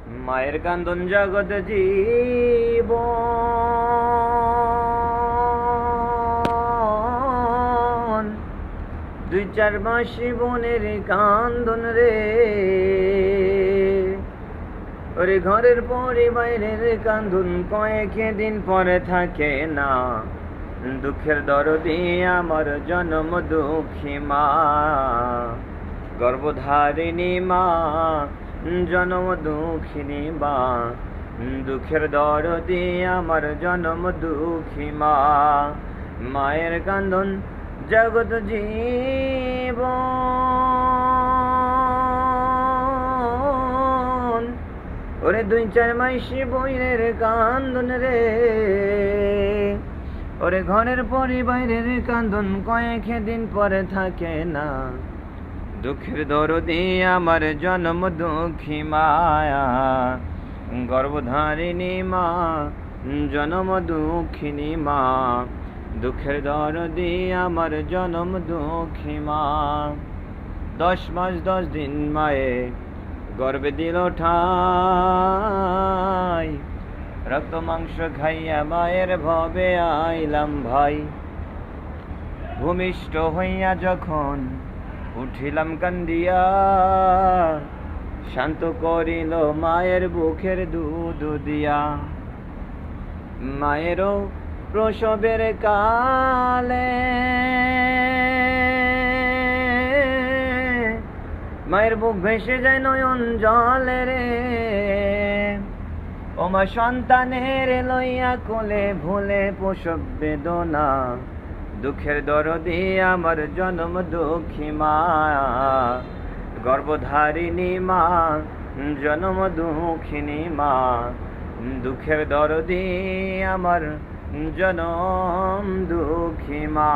মায়ের কান্দন জগৎ জীবন, 2-4 মাস বোনের কান্দন রে। ওরে ঘরের পরে বাইরের কান্দন কয়েক দিন পরে থাকে না। দুঃখের দরদি আমার জনম দুঃখী মা, গর্ভধারিণী মা, জনম দুঃখিনী মা। দুঃখের দরদি আমার জনম দুঃখী মা। মায়ের কান্দন জগৎ জীবন, ওরে 2-4 মাস বইনের কান্দন রে। ওরে ঘরের পরে বাইরের কান্দন কয়েক দিন পরে থাকে না। দুঃখের দরদি আমার জনম দুঃখী মায়া, গর্ভধারিণী মা, জনম দুঃখিনী মা। দুঃখের দরদি আমার জনম দুঃখী মা। 10 মাস 10 দিন মায়ে গর্বে দিল ঠাই, রক্ত মাংস খাইয়া মায়ের ভবে আইলাম ভাই। ভূমিষ্ঠ হইয়া যখন উঠিলাম কান্দিয়া, শান্ত করিল মায়ের বুকের দুধ দিয়া। মায়েরও প্রসবের কালে মায়ের বুক ভেসে যায় নয়ন জলে রে। ও মা সন্তানের লইয়া কোলে ভুলে প্রসব বেদনা। দুঃখের দরদি আমার জনম দুঃখী মা, গর্ভধারিণী মা, জনম দুঃখিনী মা। দুঃখের দরদি আমার জনম দুঃখী মা।